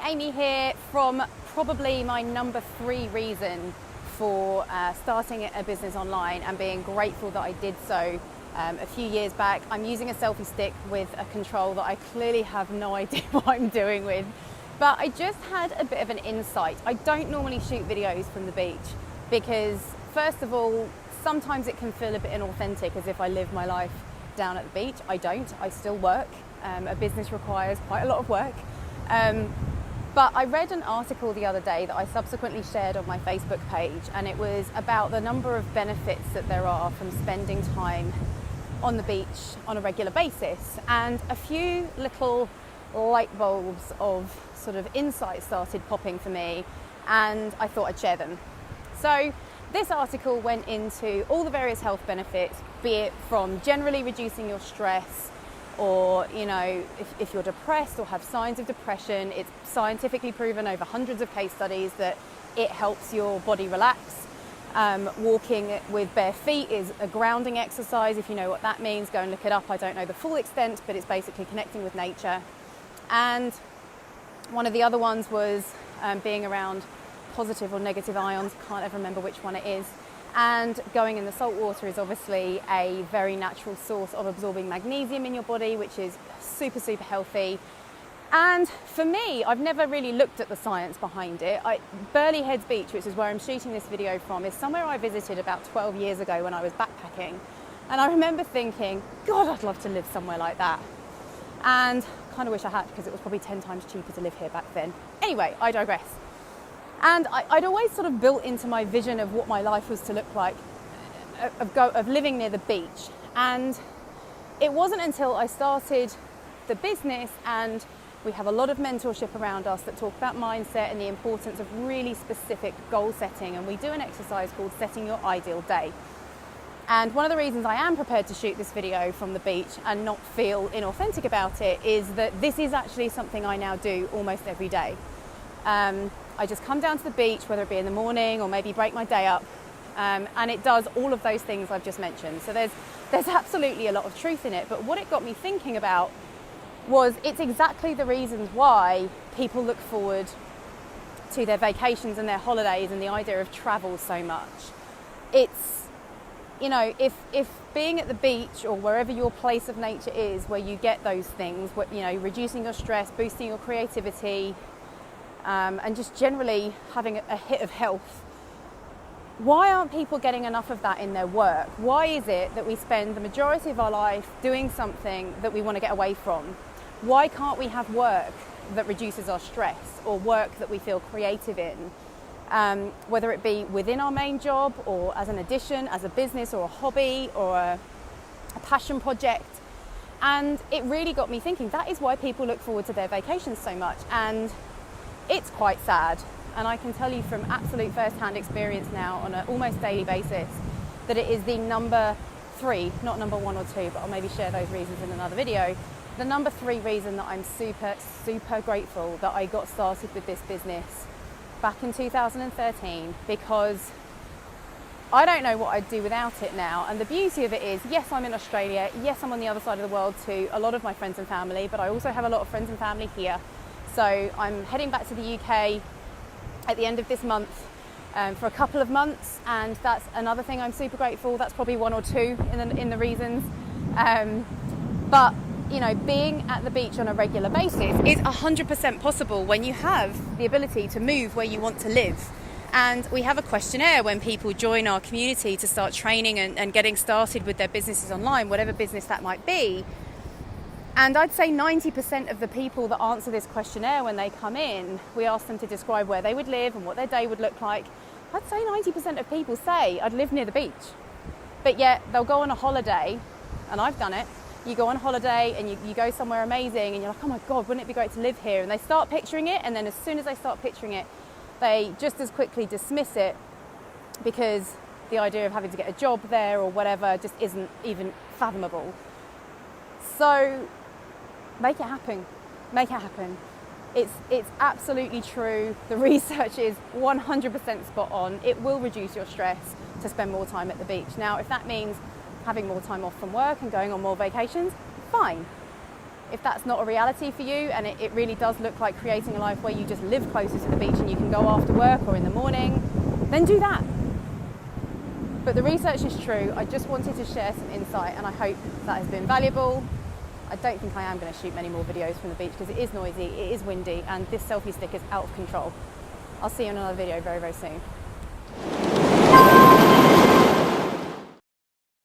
Amy here from probably my number 3 reason for starting a business online and being grateful that I did so a few years back. I'm using a selfie stick with a control that I clearly have no idea what I'm doing with, but I just had a bit of an insight. I don't normally shoot videos from the beach because, first of all, sometimes it can feel a bit inauthentic, as if I live my life down at the beach. I don't, I still work. A business requires quite a lot of work. But I read an article the other day that I subsequently shared on my Facebook page, and it was about the number of benefits that there are from spending time on the beach on a regular basis. And a few little light bulbs of sort of insight started popping for me, and I thought I'd share them. So this article went into all the various health benefits, be it from generally reducing your stress, or, you know, if you're depressed or have signs of depression, it's scientifically proven over hundreds of case studies that it helps your body relax. Walking with bare feet is a grounding exercise. If you know what that means, go and look it up. I don't know the full extent, but it's basically connecting with nature. And one of the other ones was being around positive or negative ions. Can't ever remember which one it is. And going in the salt water is obviously a very natural source of absorbing magnesium in your body, which is super, super healthy. And for me, I've never really looked at the science behind it. Burleigh Heads Beach, which is where I'm shooting this video from, is somewhere I visited about 12 years ago when I was backpacking. And I remember thinking, God, I'd love to live somewhere like that. And kind of wish I had, because it was probably 10 times cheaper to live here back then. Anyway, I digress. And I'd always sort of built into my vision of what my life was to look like, of living near the beach. And it wasn't until I started the business, and we have a lot of mentorship around us that talk about mindset and the importance of really specific goal setting. And we do an exercise called Setting Your Ideal Day. And one of the reasons I am prepared to shoot this video from the beach and not feel inauthentic about it is that this is actually something I now do almost every day. I just come down to the beach, whether it be in the morning or maybe break my day up, and it does all of those things I've just mentioned. So there's absolutely a lot of truth in it. But what it got me thinking about was it's exactly the reasons why people look forward to their vacations and their holidays and the idea of travel so much. It's, you know, if being at the beach or wherever your place of nature is, where you get those things, you know, reducing your stress, boosting your creativity, and just generally having a hit of health. Why aren't people getting enough of that in their work? Why is it that we spend the majority of our life doing something that we want to get away from? Why can't we have work that reduces our stress, or work that we feel creative in? Whether it be within our main job, or as an addition, as a business, or a hobby, or a passion project. And it really got me thinking, that is why people look forward to their vacations so much. And it's quite sad, and I can tell you from absolute first-hand experience now on an almost daily basis that it is the number 3, not number 1 or 2, but I'll maybe share those reasons in another video. The number 3 reason that I'm super, super grateful that I got started with this business back in 2013, because I don't know what I'd do without it now. And the beauty of it is, yes, I'm in Australia, yes, I'm on the other side of the world to a lot of my friends and family, but I also have a lot of friends and family here. So I'm heading back to the UK at the end of this month for a couple of months, and that's another thing I'm super grateful. That's probably 1 or 2 in the reasons. But you know, being at the beach on a regular basis is 100% possible when you have the ability to move where you want to live. And we have a questionnaire when people join our community to start training and getting started with their businesses online, whatever business that might be. And I'd say 90% of the people that answer this questionnaire when they come in, we ask them to describe where they would live and what their day would look like. I'd say 90% of people say, I'd live near the beach. But yet they'll go on a holiday, and I've done it. You go on holiday and you go somewhere amazing and you're like, oh my God, wouldn't it be great to live here? And they start picturing it, and then as soon as they start picturing it, they just as quickly dismiss it because the idea of having to get a job there or whatever just isn't even fathomable. So make it happen. Make it happen. It's absolutely true. The research is 100% spot on. It will reduce your stress to spend more time at the beach. Now, if that means having more time off from work and going on more vacations, fine. If that's not a reality for you, and it really does look like creating a life where you just live closer to the beach and you can go after work or in the morning, then do that. But the research is true. I just wanted to share some insight, and I hope that has been valuable. I don't think I am going to shoot many more videos from the beach because it is noisy, it is windy, and this selfie stick is out of control. I'll see you in another video very, very soon.